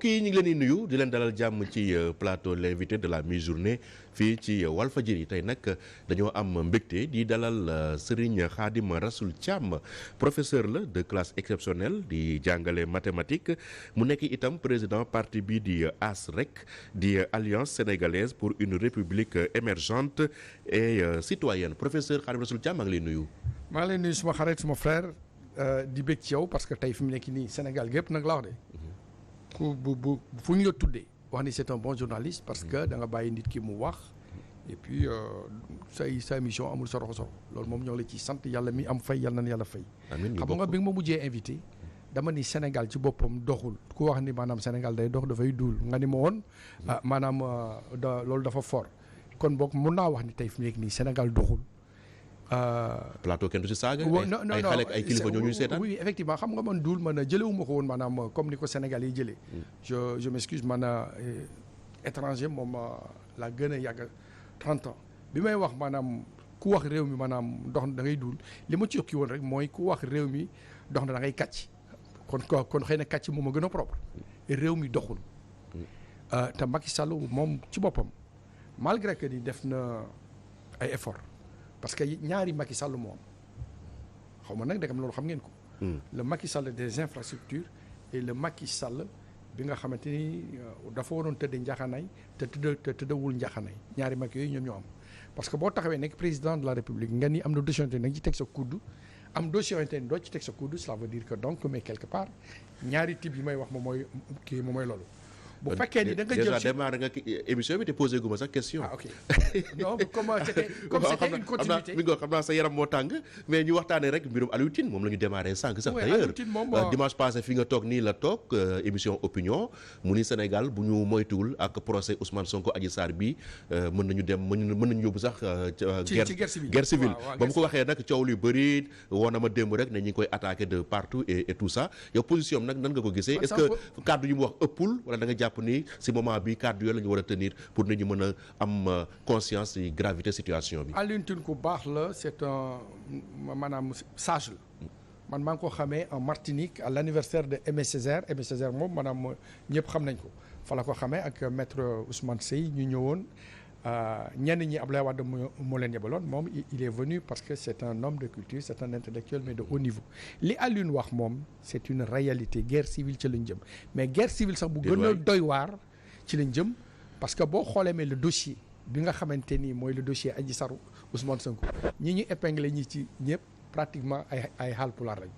mbokk yi ñu ngi leen di nuyu di leen dalal jàmm ci plateau l'invité de la mi-journée fii ci Walfadjri tey nag dañoo am mbégte di dalal Serigne Khadim Rassoul Thiam professeur la de classe exceptionnelle di jàngale mathématique mu nekk itam président parti bi di ASREC di Alliance sénégalaise pour une république émergente et citoyenne professeur Khadim Rassoul Thiam maa ngi lay nuyu. maa ngi lay nuyu suma xarit suma frère di bég ci yow parce que tey fi mu nekk nii Sénégal gépp nag la wax de. ku bu fu ñu la tuddee wax ni c'est un bon journaliste parce que da nga bàyyi nit ki mu wax et puis sa émission amul soroxo loolu moom ñoo la ci sant yàlla mi am fay yàlla na yàlla fay. amiin xam nga bi nga ma mujjee invité dama ni Sénégal ci boppam doxul ku wax ni maanaam Sénégal day dox dafay duul nga ni ma woon maanaam loolu dafa fort kon boog mun naa wax ni tey fi mu nekk nii Sénégal doxul. plateau kenn du si saaga. ay xale ay kilifa ñoo ñuy seetaan. oui effectivement xam nga man duul man jëlewuma ko woon maanaam comme ni ko Sénégal yi jëlee. je m'excuse man étranger moom la gën a yàgg 30 ans bi may wax maanaam ku wax réew mi maanaam dox na da ngay duul li ma ci yokki woon rek mooy ku wax réew mi dox na da ngay kàcc kon xëy na kàcc moom a gën a propre réew mi doxul. te Macky Sall moom ci boppam malgré que ni def na ay effort parce que ñaari Macky Sall moo am xaw ma nag dëggam loolu xam ngeen ko. le Macky Sall des infrastructures et le Macky Sall bi nga xamante ni dafa waroon tëdd njaxanaay te tëddawul njaxanaay ñaari Macky yooyu ñoom ñoo am. parce que boo taxawee nekk président de la République nga ni am na dossier yoo nag ci teg sa kudd am dossier yoo doo ci teg sa kudd cela veut dire que donc mais quelque part ñaari type yi may wax moom mooy kii moom mooy loolu. bu fekkee ni da nga jël déjà démarré nga émission bi te posé gu ma sax question. ok non comme c'était une continuité. xam naa sa yaram moo tàng mais ñu waxtaanee rek mbirum Aliou Tine moom la ñu démarré sànq sax. d'ailleurs dimanche passé fi nga toog nii la toog émission opinion mu ni Sénégal bu ñu moytuwul ak procès Ousmane Sonko Adji Sarr bi mën nañu yóbbu sax. ci guerre civile ba mu ko waxee nag coow lu bëri woon na ma démb rek ne ñi ngi koy attaqué de partout et tout ça yow position nag nan nga ko gisee. est-ce que kàddu yu mu wax ëppul wala da nga jàpp ni si moment bi kàddu yooyu la ñu war a tenir pour nit ñu mën a am conscience de gravité situation bi. Alioune Tine ku baax la c'est un maanaam sage la man maa ngi ko xamee en Martinique à l'anniversaire de Aimé Césaire moom maanaam ñëpp xam nañ ko fa la ko xamee ak maître Ousmane Seye ñu ñëwoon ñenn ñi Abdoulaye Wade moo leen yebaloon moom il est venu parce que c'est un homme de culture c'est un intellectuel mais de haut niveau li Alioune wax moom c'est une réalité guerre civile ci lañ jëm mais guerre civile sax bu gën a doy waar ci lañ jëm parce que boo xoolee mais le dossier bi nga xamante ni mooy le dossier Adji Sarr Ousmane Sonko ñi ñu épinglé ñi ci ñëpp pratiquement ay Haalpulaar lañ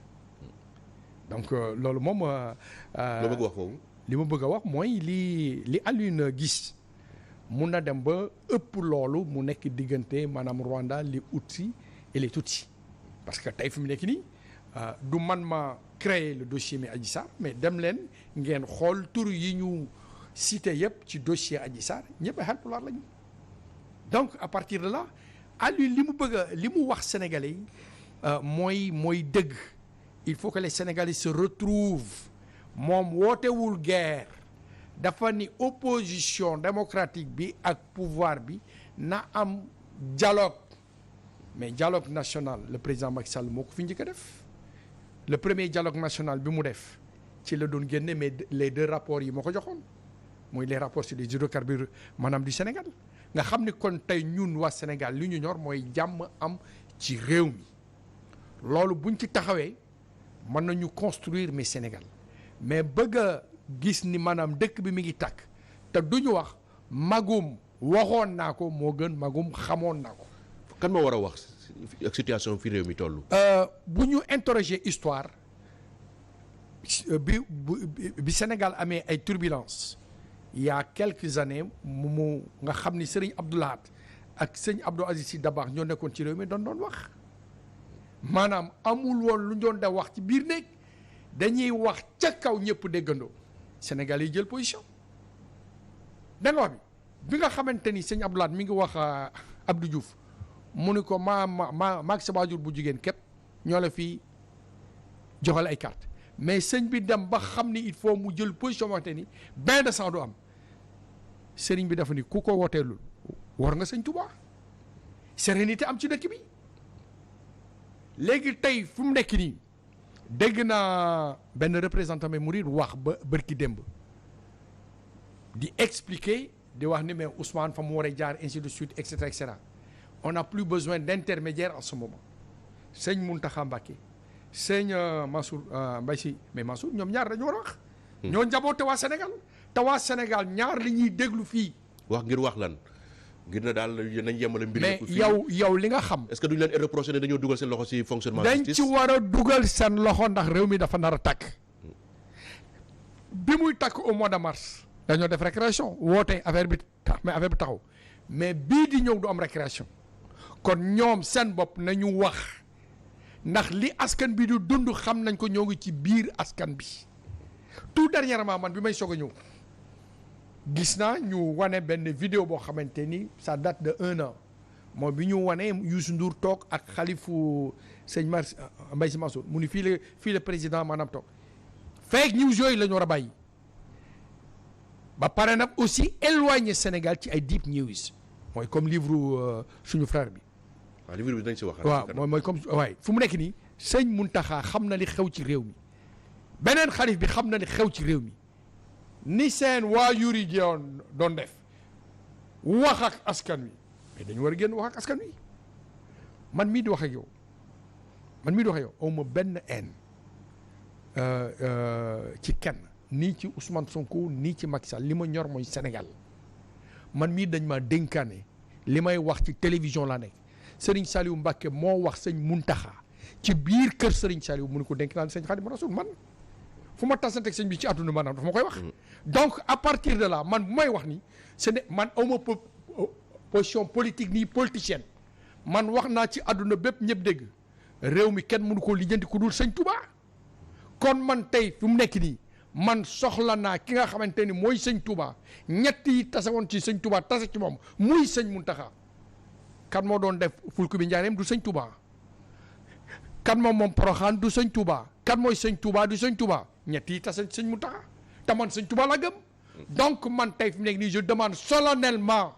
donc loolu moom loo bëgg wax foofu li ma bëgg a wax mooy li Alioune gis mun na dem ba ëpp loolu mu nekk diggante maanaam Rwanda les Tutsis et les Tutsis parce que tey fi mu nekk nii du man ma créer le dossier mais Adji Sarr mais dem leen ngeen xool tur yi ñu cité yëpp ci dossier Adji Sarr ñëpp ay Haalpulaar lañu donc à partir de là Aliou li mu wax Sénégalais yi mooy dëgg il faut que les Sénégalais se retrouvent moom wootewul guerre dafa ni opposition démocratique bi ak pouvoir bi na am dialogue mais dialogue national le président Macky Sall moo ko fi njëkk a def le premier dialogue national bi mu def ci la doon génne mais les 2 rapports yi moo ko joxoon mooy les rapports sur les hydrocarbures maanaam du Sénégal nga xam ni kon tey ñun waa Sénégal li ñu ñor mooy jàmm am ci réew mi loolu buñ ci taxawee mën nañu construire mais Sénégal mais bëgg a gis ni maanaam dëkk bi mi ngi tàkk te duñu wax magum waxoon naa ko moo gën magum xamoon naa ko. kan moo war a wax ak situation fi réew mi toll. bu ñu interroger histoire bi Sénégal amee ay turbulences il y a quelques années mu nga xam ni Serigne Abdou Lahad ak sëñ Abdou Aziz Sy Dabakh ñoo nekkoon ci réew mi doon wax maanaam amul woon lu ñu doon da wax ci biir néeg dañuy wax ca kaw ñëpp déggandoo. Sénégal yi jël position da nga wax bi nga xamante ni sëñ Abdou Lahad mi ngi wax Abdou Diouf mu ni ko maag sa waajur bu jigéen képp ñoo la fi joxal ay carte mais sëñ bi dem ba xam ni il faut mu jël position waxte ni bain de sang du am sëriñ bi dafa ni ku ko wooteelul war nga sëñ Touba sérénité am ci dëkk bi léegi tey fu mu nekk nii dégg naa benn représentant mais Mouride wax ba bërki démb di expliquer di wax ni mais Ousmane fa mu war a jaar ainsi de suite et cetera et cetera on n'a plus besoin d'intermédiaire en ce moment sëñ Mountakha Mbacké sëñ Mansour Mbaye Sy mais Mansour ñoom ñaar dañu war a wax. ñoo njaboote waa Sénégal te waa Sénégal ñaar li ñuy déglu fii. wax ngir wax lan ngir na daal nañ yemale mbir mais yow li nga xam. est-ce que duñ leen reproché ne dañoo dugal seen loxo ci fonctionnement dañ justice ci war a dugal seen loxo ndax réew mi dafa nar a tàkk. bi muy tàkk au mois de mars. dañoo def récréation woote affaire bi taxaw mais bii di ñëw du am récréation kon ñoom seen bopp nañu wax ndax li askan bi du dund xam nañ ko ñoo ngi ci biir askan bi tout dernièrement man bi may soog a ñëw gis naa ñu wane benn vidéo boo xamante ni ça date de 1 an mooy bi ñu wane Youssou Ndour toog ak xalifu sëñ Mbaye Sy Mansour mu ni fii la président maanaam toog fake news yooyu la ñu war a bàyyi ba pare nag aussi éloigner Sénégal ci ay deep news mooy comme livre suñu frère bi. waaw livre bi dañ si wax. waaw mooy comme waaye fu mu nekk nii sëñ Mountakha xam na li xew ci réew mi beneen xalif bi xam na li xew ci réew mi ni seen waajur yi doon def wax ak askan wi mais dañu war a génn wax ak askan wi man mii di wax ak yow aw ma benn haine ci kenn. nii ci Ousmane Sonko nii ci Macky Sall li ma ñor mooy Sénégal man mii dañ ma dénkaane li may wax ci télévision laa nekk Serigne Saliou Mbacké moo wax sëñ Mountakha ci biir kër Serigne Saliou mu ne ko dénk naa sëñ Khadim Rasoul man fu ma tasanteeg sëñ bi ci àdduna maanaam dafa ma koy wax. donc à partir de là man bu may wax ni ce n'est man awma position politique nii politicienne man wax naa ci àdduna bépp ñëpp dégg réew mi kenn mënu ko lijjanti ku dul sëñ Touba kon man tey fi mu nekk nii. man soxla naa ki nga xamante ni mooy sëñ Touba ñett yi tase woon ci sëñ Touba tase ci moom muy sëñ Mountakha kan moo doon def fulku bi njaareem du sëñ Touba kan moom Porokhane du sëñ Touba kan mooy sëñ Touba du sëñ Touba ñett yi tase sëñ Mountakha te man sëñ Touba la gëm donc man tey fi mu nekk nii je demande solennellement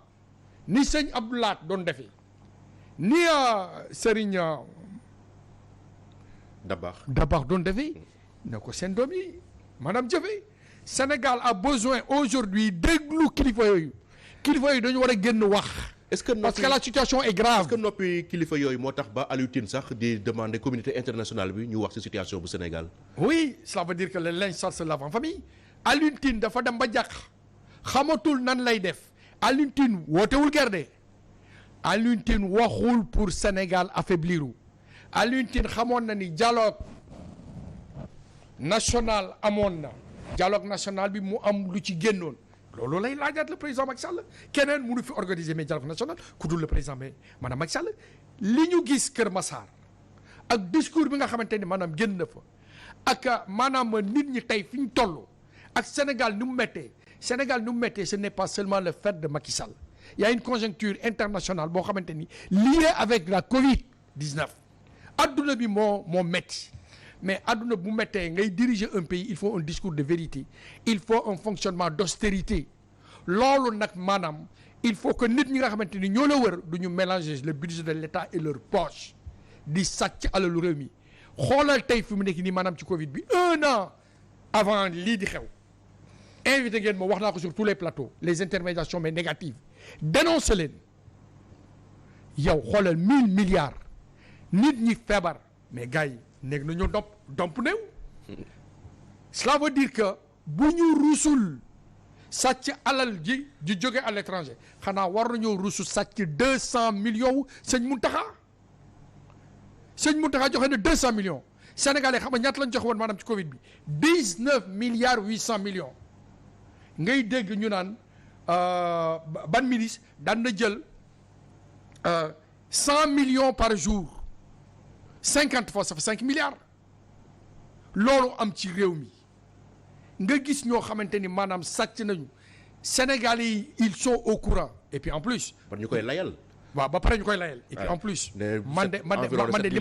ni sëñ Abdoulaat doon defee ni Serigne Dabakh doon defee ne ko seen doom yi maanaam jëfe Sénégal a besoin aujourd'hui déglu kilifa yooyu dañu war a génn wax. est-ce que parce que la situation est grave. est-ce que noppi kilifa yooyu moo tax ba Alioune Tine sax di demander communauté internationale bi ñu wax ci situation bu Sénégal. oui cela veut dire que le linge sale se lave en famille Alioune Tine dafa dem ba jàq xamatul nan lay def Alioune Tine wootewul guerre de Alioune Tine waxul pour Sénégal affaibliru Alioune Tine xamoon na ni dialogue national amoon na dialogue national bi mu am lu ci génnoon loolu lay laajaat le président Macky Sall keneen mënu fi organiser mais dialogue national ku dul le président mais maanaam Macky Sall li ñu gis Kër Massar ak discours bi nga xamante ni maanaam génn na fa ak maanaam nit ñi tey fi ñu toll ak Sénégal ni mu méttee ce n'est pas seulement le fait de Macky Sall il y a une conjoncture internationale boo xamante ni liée avec la Covid-19 adduna bi moo métti mais adduna bu méttee ngay diriger un pays il faut un discours de vérité il faut un fonctionnement d'austérité loolu nag maanaam il faut que nit ñi nga xamante ni ñoo la wër du ñu mélanger le budget de l'État et leur poche di sàcc alalu réew mi xoolal tey fi mu nekk nii maanaam ci Covid bi 1 an avant lii di xew invité ngeen ma wax naa ko sur tous les plateaux les intermédiations mais négatives dénoncé leen yow xoolal 1000 milliards nit ñi feebar mais gars yi nekk nañu domp néew cela veut dire que bu ñu rusul sàcc alal ji jóge à l'étranger xanaa war nañoo rusu sàcc 200 millions sëñ Mountakha joxe na 200 millions sénégalais xam nga ñaata lañ joxe woon maanaam ci Covid bi 19 milliards 800 millions ngay dégg ñu naan ban ministre daan na jël 100 millions par jour 50 fois ça fait 5 milliards loolu am ci réew mi nga gis ñoo xamante ni maanaam sàcc nañu Sénégalais yi ils sont au courant et puis en plus. ba ñu koy layal. waaw ba pare ñu koy layal. et puis en plus. man de li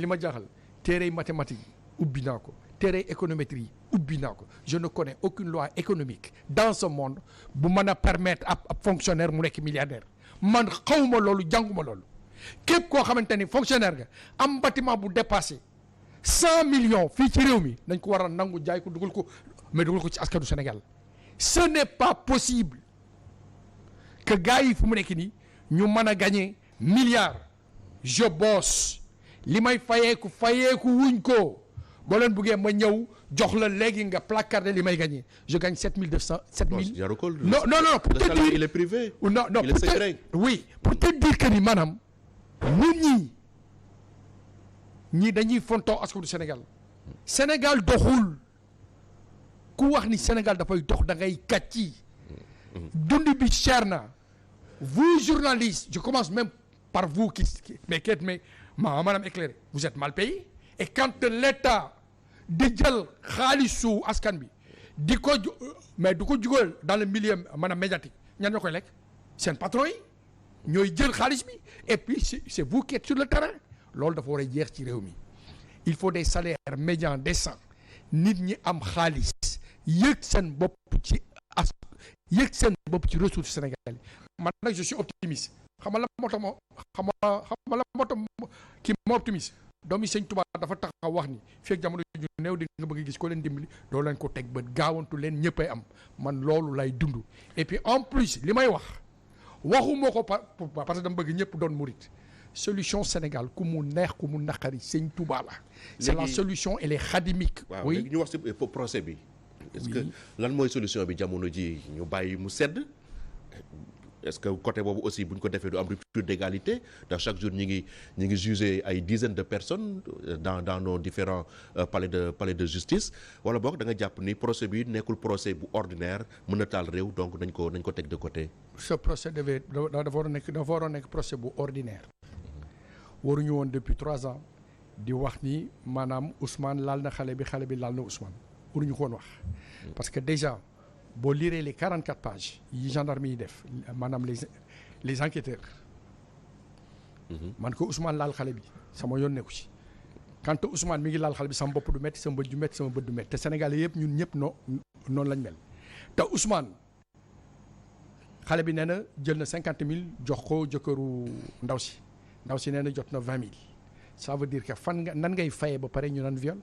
ma jaaxal téere mathématique ubbi naa ko téere économétrie ubbi naa ko je ne connais aucune loi économique dans ce monde bu mën a permettre ab fonctionnaire mu nekk milliardaire man xawma loolu jànguma loolu képp koo xamante ni fonctionnaire nga am bâtiment bu dépassé 100 millions fii ci réew mi dañ ko war a nangu jaay ko dugal ko ci askanu Sénégal ce n'est pas possible que gars yi fu mu nekk nii ñu mën a gagner milliards je bosse li may fayeeku wuñ ko boo leen buggee ma ñëw jox la léegi nga placarder li may gagner je gagne 7200 7000 non pour te dire il est privé non il est secret oui pour te dire que ni maanaam ñun ñii dañuy fontoo askanu Sénégal doxul ku wax ni Sénégal dafay dox da ngay kàcci dund bi cher na vous journalistes je commence même par vous qui mais madame éclairée vous êtes mal payé et quand l'État di jël xaalisu askan bi di ko mais du ko jugal dans le milieu maanaam médiatique ñan ñoo koy lekk seen patron yi ñooy jël xaalis bi et puis c'est vous qui êtes sur le terrain loolu dafa war a jeex ci réew mi il faut des salaires médians décents nit ñi am xaalis yëg seen bopp ci ressources Sénégal yi man nag je suis optimiste xam nga la moo tax kii moo optimiste doomi Sëñ Tuubaa dafa taxaw wax ni fekk jamono ju néew di nga bëgg gis ko leen dimbali doo leen ko teg bët gaawantu leen ñëppay am man loolu lay dund et puis en plus li may waxuma ko parce que dama bëgg ñëpp doon murit solution Sénégal ku mu neex ku mu naqari Sëñ Tuubaa la c'est la solution elle est xadimique oui ñu wax ci procès bi est-ce que lan mooy solution bi jamono ji ñu bàyyi mu sedd est-ce que côté boobu aussi bu ñu ko defee du am rupture d'égalité dans chaque jour ñi ngi juger ay dizaines de personnes dans nos différents palais de justice wala boog da nga jàpp ni procès bi nekkul procès bu ordinaire mën na taal réew donc nañ ko teg de côté. ce procès dafa war a nekk procès bu ordinaire waruñu woon depuis 3 ans di wax ni maanaam Ousmane laal na xale bi laal na Ousmane waruñu ko woon wax parce que déjà. boo liree les 44 pages yi gendarme yi def maanaam les enquêteurs man ko Ousmane laal xale bi sama yoon nekku ci quand Ousmane mi ngi laal xale bi sama bopp du métti sama bët du métti sama bët du métti te Sénégalais yëpp ñun ñëpp noonu lañ mel te Ousmane xale bi nee na jël na 50 000 jox ko jëkkëru ndaw si nee na jot na 20 000 ça veut dire que nan ngay fayee ba pare ñu naan viol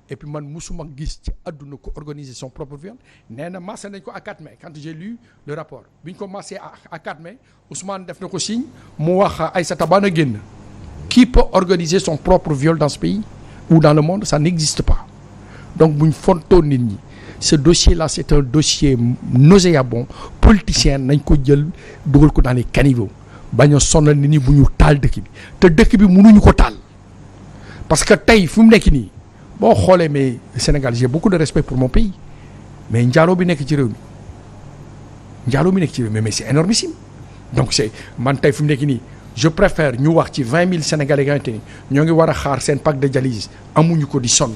et puis man musuma gis ci àdduna ko organiser son propre viol nee na massé nañ ko à 4 mai quand j'ai lu le rapport bi ñu ko massé à 4 mai Ousmane def na ko signe mu wax Aïssata Ba na génn qui peut organiser son propre viol dans ce pays ou dans le monde ça n'existe pas donc buñ fontoo nit ñi ce dossier là c'est un dossier nauséabond politicien nañ ko jël dugal ko dans les caniveaux bañ a sonal nit ñi bu ñu taal dëkk bi te dëkk bi mënuñu ko taal parce que tey fu mu nekk nii boo xoolee mais Sénégal j'ai beaucoup de respect pour mon pays mais njaaloo bi nekk ci réew mi mais c'est énormissime donc c'est man tey fu mu nekk nii je préfère ñu wax ci 20 000 Sénégalais yi nga xamante ni ñoo ngi war a xaar seen pack de dialyse amuñu ko di sonn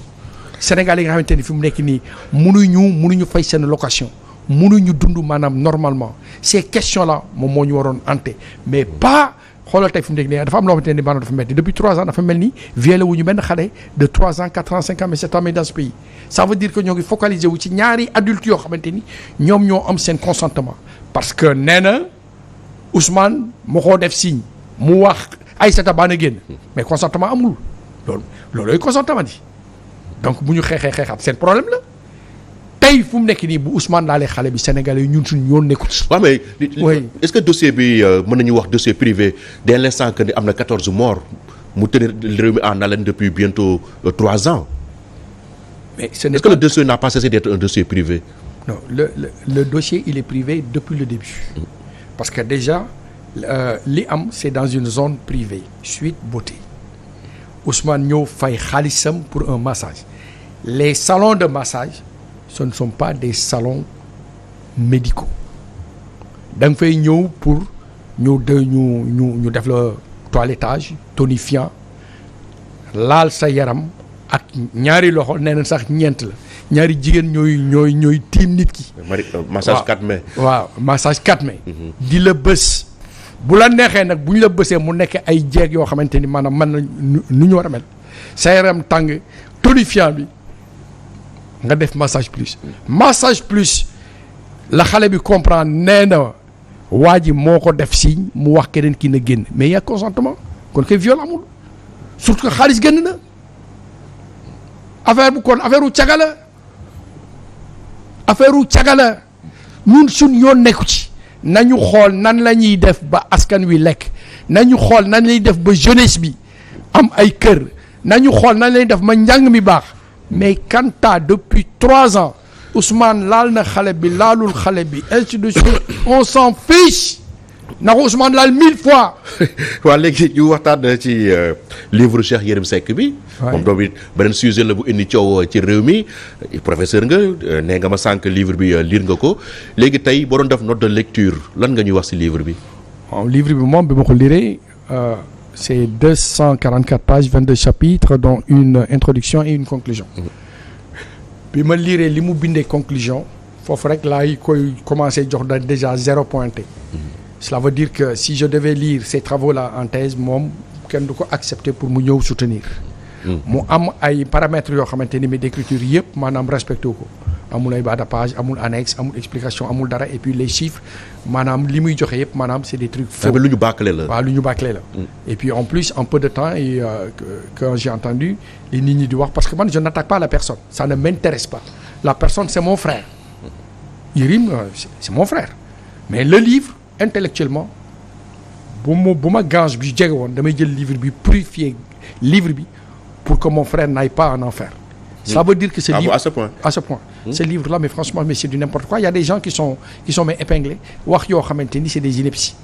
Sénégalais yi nga xamante ni fi mu nekk nii mënuñu fay seen location mënuñu dund maanaam normalement ces questions là moom moo ñu waroon hanter mais pas xoolal tey fi mu nekk nii dafa am loo xamante ne maanaam dafa metti depuis 3 ans dafa mel ni violé wuñu benn xale de 3 ans 4 ans 5 ans mais 7 ans mais dans ce pays ça veut dire que ñoo ngi focaliser wu ci ñaari adultes yoo xamante ni ñoom ñoo am seen consentement parce que nee na Ousmane moo ko def signe mu wax Aïssata Ba na génn mais consentement amul loolooy consentement di donc bu ñu xeexaat seen problème la tey fu mu nekk nii bu Ousmane laalee xale bi Sénégalais yi ñun suñu yoon nekkul ci. waaw mais est-ce que dossier bi mën nañu wax dossier privé dès l'instant que ni am na 14 morts mu tenir réew mi en haleine depuis bientôt 3 ans. mais est-ce que le dossier n'a pas cessé d'être un dossier privé. non le dossier il est privé depuis le début. parce que déjà li am c'est dans une zone privée Sweet Beauté Ousmane ñëw fay xaalisam pour un massage les salons de massage. ce ne sont pas des salons médicaux da nga fay ñëw pour ñu def la toilettage tonifiant laal sa yaram ak ñaari loxo nee na sax ñeent la ñaari jigéen ñooy tiim nit ki. massage 4 mai. waaw massage 4 mai. di la bës bu la neexee nag bu ñu la bësee mu nekk ay jeeg yoo xamante ni maanaam mën na nu ñu war a mel sa yaram tàng tonifiant bi. nga def massage plus la xale bi comprendre nee na waa ji moo ko def signe mu wax keneen kii na génn mais y a consentement kon kay viol amul surtout que xaalis génn na affaire u caga la ñun suñ yoon nekku ci nañu xool nan la ñuy def ba askan wi lekk nañu xool nan la ñuy def ba jeunesse bi am ay kër nañu xool nan la ñuy def ba njàng mi baax mais quant à depuis 3 ans Ousmane laal na xale bi laalul xale bi ainsi de suite on s'en fiche na ko Ousmane laal 1000 fois. waa léegi ñu waxtaan ci livre Cheikh Yérim Seck bi. moom tamit beneen sujet la bu indi coow ci réew mi professeur nga nee nga ma sànq livre bi lire nga ko léegi tey boo doon def note de lecture lan nga ñuy wax ci livre bi. waaw livre bi moom bi ma ko lire c'est 244 pages 22 chapitres dont une introduction et une conclusion. bi ma lire li mu bindee conclusion foofu rek laay koy commencer jox da déjà 0 pointé. Cela veut dire que si je devais lire ces travaux-là en thèse moom kenn du ko accepter pour mu ñëw soutenir. mu am ay paramètres yoo xamante ni mais d'écriture yëpp maanaam respecté ko amul ay bas de page amul annexe amul explication amul dara et puis les chiffres maanaam li muy joxe yëpp maanaam c'est des trucs faux. lu ñu bâclé la. waaw lu ñu bâclé la. et puis en plus en peu de temps et quand j'ai entendu li nit ñi di wax parce que man je n'attaque pas la personne ça ne m'intéresse pas la personne c'est mon frère Yérim c'est mon frère mais le livre intellectuellement bu ma gange bi jege woon damay jël livre bi purifier livre bi pour que mon frère n'aille pas en enfer. Ça veut dire que ce livre à ce point. Ce livre-là mais franchement mais c'est du n'importe quoi il y a des gens qui sont mais épinglés wax yoo xamante ni c'est des inepties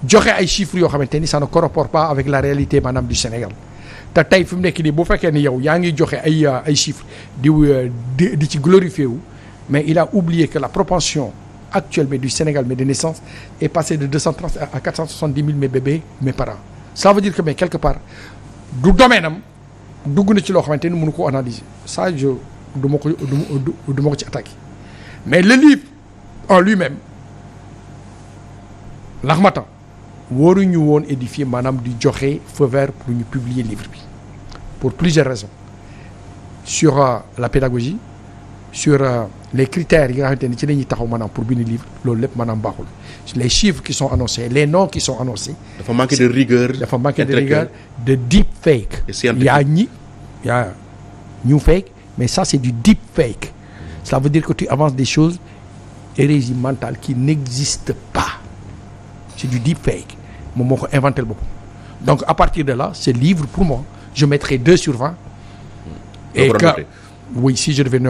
joxe ay chiffres yoo xamante ni ça ne corrobore pas avec la réalité maanaam du Sénégal te tey fi mu nekk nii bu fekkee ni yow yaa ngi joxe ay chiffres di ci glorifier wu mais il a oublié que la propension actuelle mais du Sénégal mais de naissance est passée de 230 à 470 000 mes bébés mes parents ça veut dire que mais quelque part du domaine am dugg na ci loo xamante ni mënu ko analyser ça du ma ko ci attaquer mais le livre en lui-même l'Harmattan waruñu woon édifier maanaam di joxe feu vert pour ñu publier livre bi pour plusieurs raisons sur la pédagogie sur les critères yi nga xamante ni ci la ñuy taxaw maanaam pour bind livre loolu lépp maanaam baaxul les chiffres qui sont annoncés les noms qui sont annoncés. dafa manquer de rigueur. dafa manquer de rigueur de deep fake. Il y a new fake mais ça c'est du deep fake. Ça veut dire que tu avances des choses hérésie mentale qui n'existent pas c'est du deep fake moom moo ko inventé le boppam donc à partir de là ce livre pour moi je mettrai 2 sur 20. Et que oui si je devais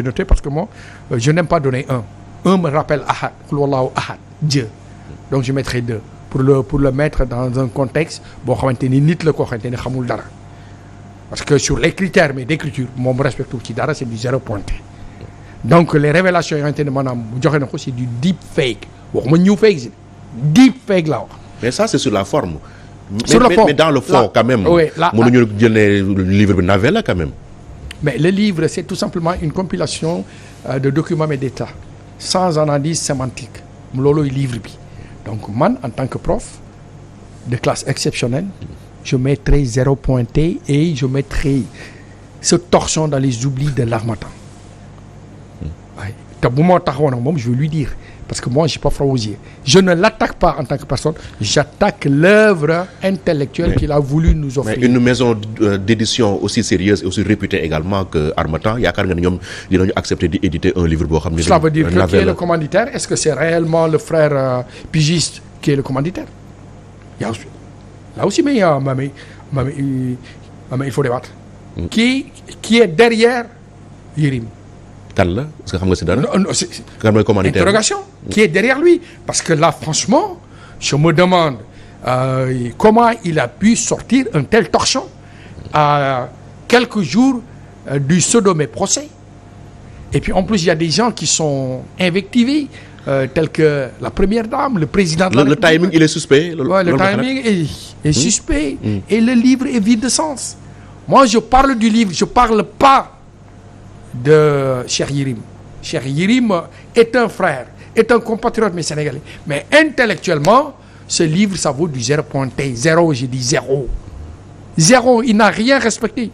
noter parce que moi je n'aime pas donner 1 me rappelle Ahad Qul Wallahu Ahad Dieu donc je mettrai 2 pour le mettre dans un contexte boo xamante ni nit la koo xamante ni xamul dara parce que sur les critères mais d'écriture moom respecté ci dara c'est du 0 pointé donc les révélations yoo xamante ni maanaam bu joxe na ko c'est du deep fake waxuma new fake deep fake laa wax. mais ça c'est sur la forme. Mais dans le fond quand même. oui mënuñu jël ne livre bi navet la quand même. mais le livre c'est tout simplement une compilation de documents mais d'État sans analyse sémantique loolooy livre bi donc man en tant que prof de classe exceptionnelle je mettrai 0 pointé et je mettrai ce torchon dans les oublis de l'Harmattan waaye te bu ma taxawoon ak moom je vais lui dire parce que moi j'ai pas froid aux yeux je ne l'attaque pas en tant que personne j'attaque l'œuvre intellectuelle qu'il a voulu nous offrir. Mais une maison d'édition aussi sérieuse et aussi réputée également que Harmattan yaakaar nga ne ñoom dinañu accepter di éditer un livre boo xam ne. Cela veut dire que qui est le commanditaire est-ce que c'est réellement le frère pigiste qui est le commanditaire là aussi mais il faut débattre. Qui est derrière Yérim. kan la est-ce que xam nga si dara. non c'est kan mooy commanditaire interrogation qui est derrière lui parce que là franchement je me demande comment il a pu sortir un tel torchon à quelques jours du sodomé procès et puis en plus il y a des gens qui sont invectivés tels que la première dame le président de la République. Le timing il est suspect. Le timing est suspect et le livre est vide de sens. Moi je parle du livre je parle pas de Cheikh Yérim. Cheikh Yérim est un frère, est un compatriote mais sénégalais. Mais intellectuellement, ce livre, ça vaut du 0 pointé. 0, j'ai dit 0. 0, il n'a rien respecté.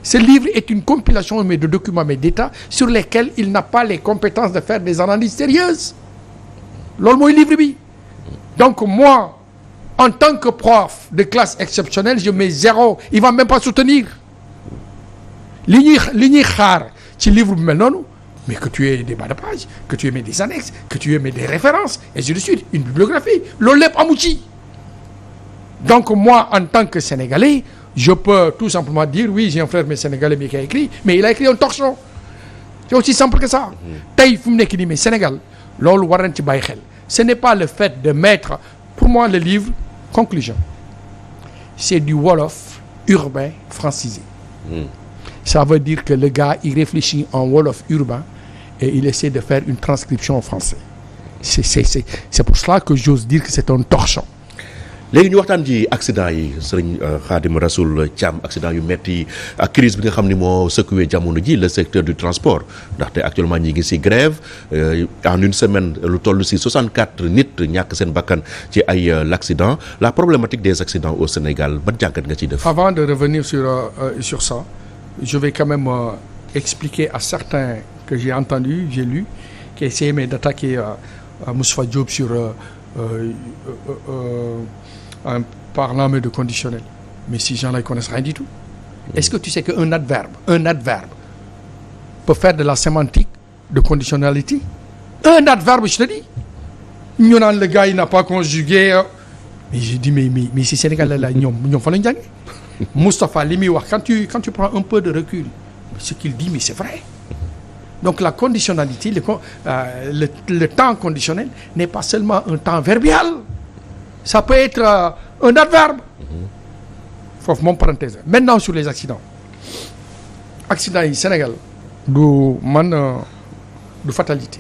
Ce livre est une compilation mais de documents mais d'État sur lesquels il n'a pas les compétences de faire des analyses sérieuses. Loolu mooy livre bi. Donc moi, en tant que prof de classe exceptionnelle, je mets 0. Il va même pas soutenir. Li ñuy xaar ci livre bu mel noonu mais que tu aies des bas de page, que tu aies des annexes, que tu aies des références, et ainsi de suite, une bibliographie. Loolu lépp amu ci. Donc moi, en tant que Sénégalais, je peux tout simplement dire, oui, j'ai un frère mais sénégalais mais qui a écrit, mais il a écrit un torchon. C'est aussi simple que ça. Tey fu mu nekk nii mais Sénégal loolu war nañ ci bàyyi xel. Ce n'est pas le fait de mettre, pour moi, le livre, conclusion, c'est du wolof urbain francisé. Ça veut dire que le gars, il réfléchit en wolof urbain et il essaie de faire une transcription en français. C'est pour cela que j'ose dire que c'est un torchon. léegi ñu waxtaan ci accident yi sëriñ Khadim Rassoul Thiam accident yu metti ak crise bi nga xam ni moo secoué jamono ji le secteur du transport ndaxte actuellement ñi ngi ci grève en une semaine lu toll ci 64 nit ñàkk seen bakkan ci ay l'accident la problématique des accidents au Sénégal ban jàngat nga ciy def. Avant de revenir sur ça, je vais quand même expliquer à certains que j'ai entendu, j'ai lu, qui essayaient d'attaquer Moustapha Diop sur en parlant de conditionnel. Mais ces gens-là, ils connaissent rien du tout. Est-ce que tu sais qu'un adverbe peut faire de la sémantique de conditionnalité? Un adverbe, je te dis. Le gars, il n'a pas conjugué. Mais j'ai dit, mais ces Sénégalais-là, ils ont fallu gagner. Moustapha, quand tu prends un peu de recul, ce qu'il dit, mais c'est vrai. Donc la conditionnalité, le temps conditionnel n'est pas seulement un temps verbial. Ça peut être un adverbe. Faut mon parenthèse. Maintenant sur les accidents. Accident yi Sénégal du fatalité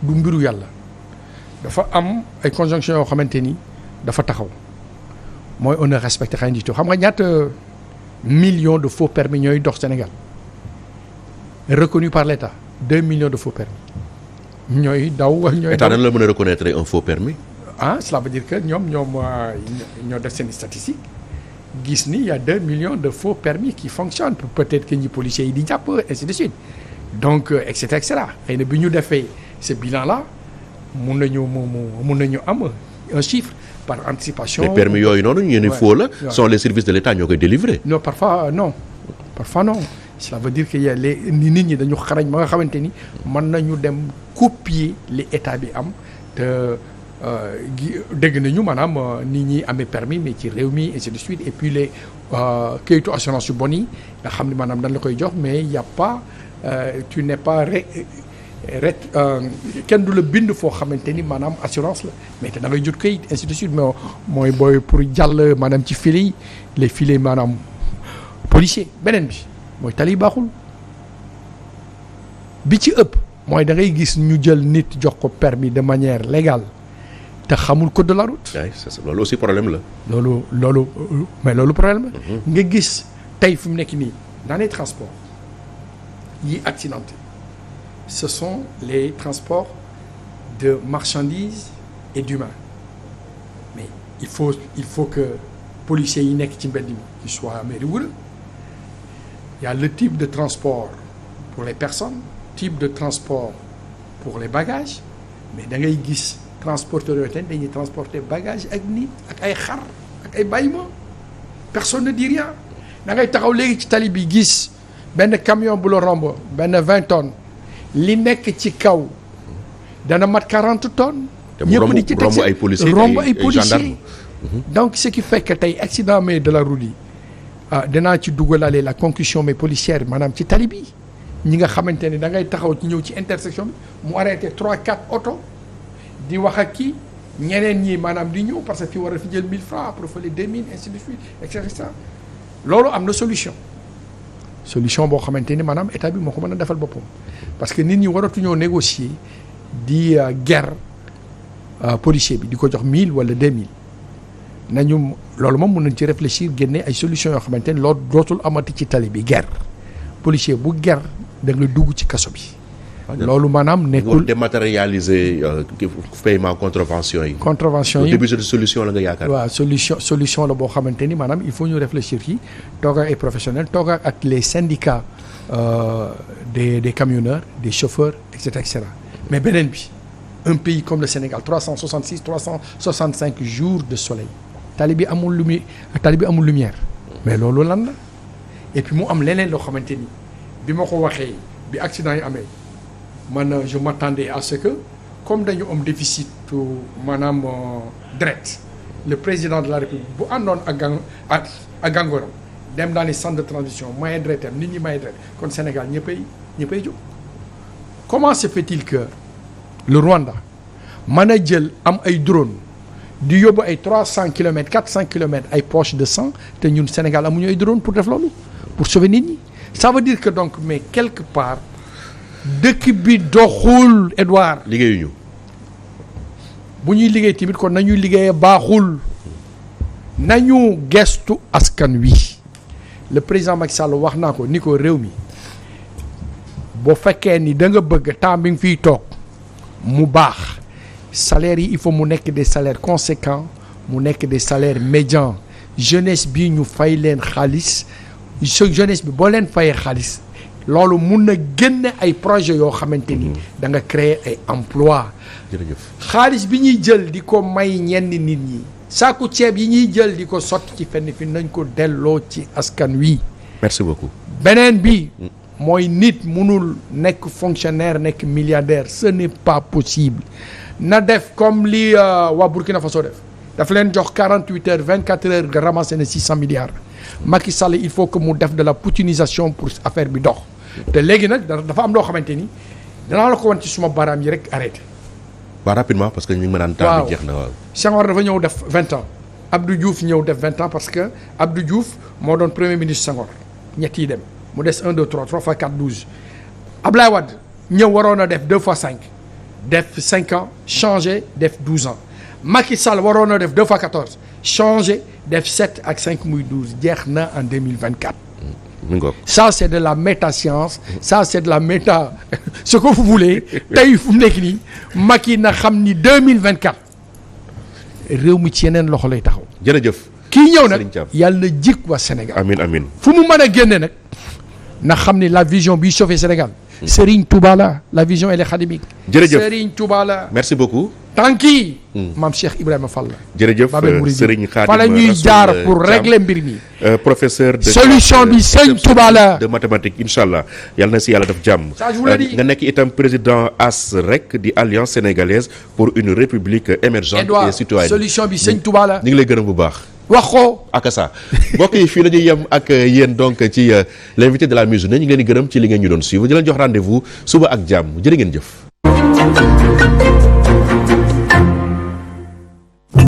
du mbiru yàlla dafa am ay conjonctions yoo xamante ni dafa taxaw mooy on ne respecte rien du tout xam nga ñaata millions de faux permis ñooy dox Sénégal reconnus par l'État 2 millions de faux permis ñooy daw. État nan la mën a reconnaître un faux permis. Cela veut dire que ñoo def seen statistique gis ni il y a 2 millions de faux permis qui fonctionnent peut-être que ñi policiers yi di jàpp ainsi de suite donc et cetera xëy na bi ñu defee ce bilan là mun nañu am un chiffre par anticipation. mais permis yooyu noonu ñu ne faux la. sont les services de l'État ñoo koy délivrer. non parfois non. Cela veut dire que y a nit ñi dañu xarañ ba nga xamante ni mën nañu dem copier li état bi am te. dégg nañu maanaam nit ñi amee permis mais ci réew mi ainsi de suite et puis les kayitu assurance yu bon yi nga xam ne maanaam dañ la koy jox mais y a pas tu n'es pas kenn du la bind foo xamante ni maanaam assurance la mais te da ngay jot kayit ainsi de suite mais mooy booy pour jàll maanaam ci filets yi les filets maanaam policier beneen bi mooy tali baaxul bi ci ëpp mooy da ngay gis ñu jël nit jox ko permis de manière légale te xamul code de la route. loolu aussi problème la. loolu problème la. nga gis tey fi mu nekk nii dans les transports yi accidentés ce sont les transports de marchandises et d'humains mais il faut que policiers yi nekk ci mbedd mi qu'ils soient rigoureux. Il y a le type de transport pour les personnes type de transport pour les bagages mais da ngay gis. transporteurs yooyu tamit dañuy transporter bagage ak nit ak ay xar ak ay bàyyima personne ne dit rien da ngay taxaw léegi ci tali bi gis benn camion bu la romb benn 20 tonnes li nekk ci kaw dana mat 40 tonnes. ñëpp di ci teg romb ay policiers romb ay policiers. Donc ce qui fait que tey accident mais de la route yi danaa ci dugalaale la concussion mais policière maanaam ci tali bi ñi nga xamante ne da ngay taxaw ci ñëw ci intersection bi mu arrêté 3-4 oto. di wax ak kii ñeneen ñi maanaam di ñëw parce que fi war a fi jël 1000 francs pour fële 2000 ainsi de suite et cetera loolu am na solution boo xamante ni maanaam état bi moo ko mën a defal boppam parce que nit ñi waratuñoo négocier di guerre policier bi di ko jox 1000 wala 2000 nañu loolu moom mën nañ ci réfléchir génne ay solutions yoo xamante ni loolu dootul amati ci tali bi guerre policier bu guerre da nga dugg ci kaso bi. loolu maanaam nekkul dématérialiser paiement contravention yi. début de solution la nga yaakaar. waaw solution la boo xamante ni maanaam il faut ñu réfléchir ci toog ak ay professionnels toog ak les syndicats des camionneurs des chauffeurs et cetera mais beneen bi un pays comme le Sénégal 365 jours de soleil tali bi amul lumière mais loolu lan la et puis mu am leneen loo xamante ni bi ma ko waxee bi accident yi amee. man je m'attendais à ce que comme dañu am déficit maanaam deret le président de la République bu àndoon ak gàngooram dem dans les centres de transfusion maye deret nit ñi maye deret kon Sénégal ñëppay jóg. Comment se fait-il que le Rwanda mën a jël am ay drone di yóbbu ay 300 kilomètres 400 kilomètres ay poches de sang te ñun Sénégal amuñu ay drone pour def loolu pour sauver nit ñi ça veut dire que donc mais quelque part dëkk bi doxul Edouard. liggéeyuñu. bu ñuy liggéey tamit kon nañuy liggéeyee baaxul nañu gestu askan wi le président Macky Sall wax naa ko ni ko réew mi boo fekkee ni da nga bëgg temps bi nga fiy toog mu baax salaires yi il faut mu nekk des salaires conséquents mu nekk des salaires médians jeunesse bi ñu fay leen xaalis jeunesse bi boo leen fayee xaalis loolu mun na génne ay projets yoo xamante ni da nga créer ay emplois. jërëjëf xaalis bi ñuy jël di ko may ñenn nit ñi saaku ceeb yi ñuy jël di ko sotti ci fenn fi nañ ko delloo ci askan wi. merci beaucoup. beneen bi mooy nit munul nekk fonctionnaire nekk milliardaire ce n'est pas possible na def comme li waa Burkina Faso daf leen jox 48 heures 24 heures nga ramassé na 600 milliards Macky Sall il faut que mu def de la poutinisation pour affaire bi dox te léegi nag dafa am loo xamante ni danaa la ko wan ci suma baaraam yi rek arrêté. waaw rapidement parce que ñu ngi ma daan temps bi jeex na waaw. Senghor dafa ñëw def 20 ans Abdou Diouf ñëw def 20 ans parce que Abdou Diouf moo doon premier ministre Senghor ñett yi dem mu des 1 2 3 3 fois 4 12 Ablaye Wade ñëw waroon a def 2 fois 5 def 5 ans changé def 12 ans Macky Sall waroon a def 2 fois 14 changé def 7 ak 5 muy 12 jeex na en 2024. Ça c'est de la méta-science ça c'est de la méta ce que vous voulez tey fu mu nekk nii Macky na xam ni 2024 réew mi ci yeneen loxo lay taxaw. jërëjëf. kii ñëw nag yàlla na jik waa Sénégal. amiin amiin. fu mu mën a génne nag na xam ni la vision bi sauver Sénégal. Serigne Touba la vision elle est khadimique. jërëjëf Serigne Touba la. merci beaucoup. tànki maam Cheikh Ibrahima Fall la. jërëjëf Serigne Khadim fa la ñuy jaar pour régler mbir mi. professeur de solution bi Serigne Touba la. de mathématiques incha allah yal na si yàlla def jàmm. ça je vous l'ai dit. nga nekk itam président ASREC di alliance sénégalaise pour une république émergente et citoyenne. solution bi Serigne Touba la. ñu ngi lay gërëm bu baax. wax ko. ak ça mbokk yi fii la ñuy yem ak yéen donc ci l'invité de la mi-journée ñu ngi leen di gërëm ci li ngeen ñu doon suivre di leen jox rendez-vous suba ak jàmm jërë ngeen jëf.